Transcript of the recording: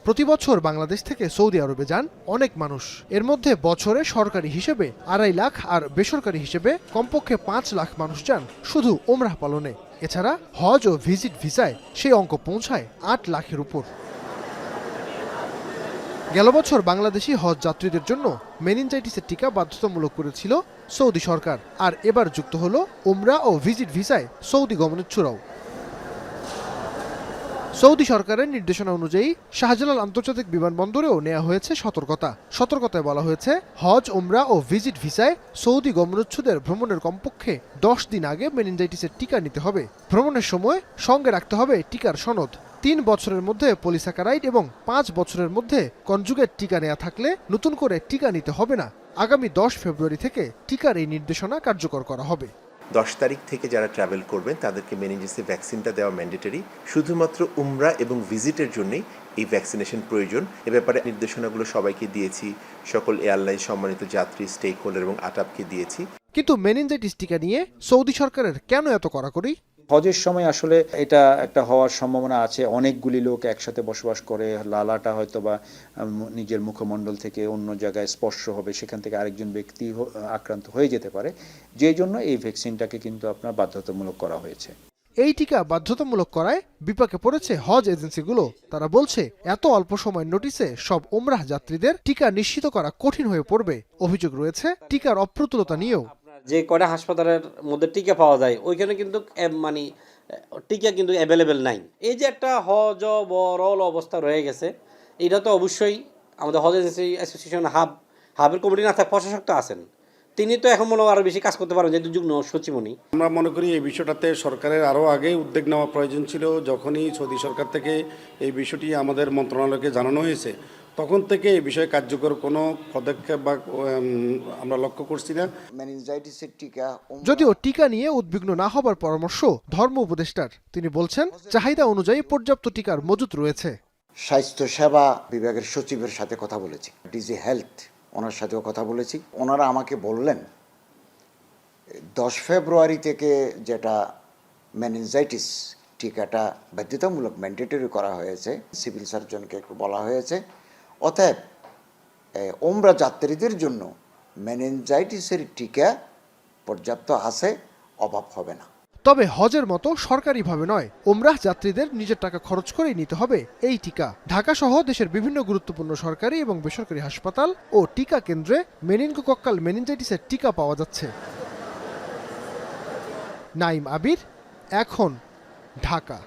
প্রতি বছর বাংলাদেশ থেকে সৌদি আরবে যান অনেক মানুষ। এর মধ্যে বছরে সরকারি হিসেবে 2.5 লাখ আর বেসরকারি হিসেবে কমপক্ষে 5 লাখ মানুষ যান শুধু ওমরাহ পালনে। এছাড়া হজ ও ভিজিট ভিসায় সেই অঙ্ক পৌঁছায় 8 লাখের উপর। গেল বছর বাংলাদেশি হজ যাত্রীদের জন্য মেনিনজাইটিসের টিকা বাধ্যতামূলক করেছিল সৌদি সরকার, আর এবার যুক্ত হলো উমরা ও ভিজিট ভিসায় সৌদি গমনেচ্ছুরাও। সৌদি সরকারের নির্দেশনা অনুযায়ী শাহজালাল আন্তর্জাতিক বিমানবন্দরেও নেওয়া হয়েছে সতর্কতায় বলা হয়েছে হজ, উমরা ও ভিজিট ভিসায় সৌদি গমনোচ্ছুদের ভ্রমণের কমপক্ষে 10 দিন আগে মেনিনজাইটিসের টিকা নিতে হবে। ভ্রমণের সময় সঙ্গে রাখতে হবে টিকার সনদ। 3 বছরের মধ্যে পলিস্যাকারাইড এবং 5 বছরের মধ্যে কনজুগেট টিকা নেওয়া থাকলে নতুন করে টিকা নিতে হবে না। আগামী 10 ফেব্রুয়ারি থেকে টিকার এই নির্দেশনা কার্যকর করা হবে। 10 তারিখ থেকে যারা ট্রাভেল করবেন তাদেরকে মেনিনজাইটিসের ভ্যাকসিনটা দেওয়া ম্যান্ডেটরি। শুধুমাত্র উমরা এবং ভিজিটের জন্যই এই ভ্যাকসিনেশন প্রয়োজন। এ ব্যাপারে নির্দেশনাগুলো সবাইকে দিয়েছি, সকল এয়ারলাইন সম্মানিত যাত্রী, স্টেক হোল্ডার এবং আটাপকে দিয়েছি। কিন্তু মেনিনজাইটিস টিকা নিয়ে সৌদি সরকারের কেন এত কড়াকড়ি? হজের সময় আসলে এটা একটা হওয়ার সম্ভাবনা আছে। অনেকগুলি লোক একসাথে বসবাস করে, লালাটা হয়তো বা নিজের মুখমণ্ডল থেকে অন্য জায়গায় স্পর্শ হবে, সেখান থেকে আরেকজন ব্যক্তি আক্রান্ত হয়ে যেতে পারে। যে জন্য এই ভ্যাকসিনটাকে কিন্তু আপনার বাধ্যতামূলক করা হয়েছে। এই টিকা বাধ্যতামূলক করায় বিপাকে পড়েছে হজ এজেন্সিগুলো। তারা বলছে এত অল্প সময়ের নোটিসে সব উমরাহ যাত্রীদের টিকা নিশ্চিত করা কঠিন হয়ে পড়বে। অভিযোগ রয়েছে টিকার অপ্রতুলতা নিয়েও। যে কয়টা হাসপাতালের মধ্যে টিকা পাওয়া যায় ওইখানে কিন্তু মানে টিকা কিন্তু অ্যাভেলেবেল নাই। এই যে একটা হজবরল অবস্থা রয়ে গেছে, এটা তো অবশ্যই আমাদের হজ এজেন্সি অ্যাসোসিয়েশন হাবের কমিটি না থাকে, প্রশাসক তো আছেন, তিনি তো এখন মনে হয় আরও বেশি কাজ করতে পারেন, যেহেতু যুগ্ম সচিবনী। আমরা মনে করি এই বিষয়টাতে সরকারের আরও আগেই উদ্যোগ নেওয়া প্রয়োজন ছিল। যখনই সৌদি সরকার থেকে এই বিষয়টি আমাদের মন্ত্রণালয়কে জানানো হয়েছে, তখন থেকে এই বিষয়ে কার্যকর কোনো পদক্ষেপ বা আমরা লক্ষ্য করছি না। মেনিনজাইটিসের টিকা, যদিও টিকা নিয়ে উদ্বিগ্ন না হবার পরামর্শ ধর্ম উপদেষ্টার। তিনি বলছেন চাহিদা অনুযায়ী পর্যাপ্ত টিকার মজুত রয়েছে। স্বাস্থ্য সেবা বিভাগের সচিবের সাথে কথা বলেছি, ডিজি হেলথ, ওনার সাথেও কথা বলেছি। ওনারা আমাকে বললেন 10 ফেব্রুয়ারি থেকে যেটা মেনিনজাইটিস টিকাটা বাধ্যতামূলক ম্যান্ডেটরি করা হয়েছে, সিভিল সার্জনকে বলা হয়েছে, অতএব ওমরা যাত্রীদের জন্য মেনিনজাইটিসের টিকা পর্যাপ্ত আছে, অভাব হবে না। তবে হজের মতো সরকারিভাবে নয়, উমরাহ যাত্রীদের নিজের টাকা খরচ করেই নিতে হবে এই টিকা। ঢাকা সহ দেশের বিভিন্ন গুরুত্বপূর্ণ সরকারি এবং বেসরকারি হাসপাতাল ও টিকা কেন্দ্রে মেনিনগোকক্কাল মেনিনজাইটিসের টিকা পাওয়া যাচ্ছে। নাইম আবির, এখন, ঢাকা।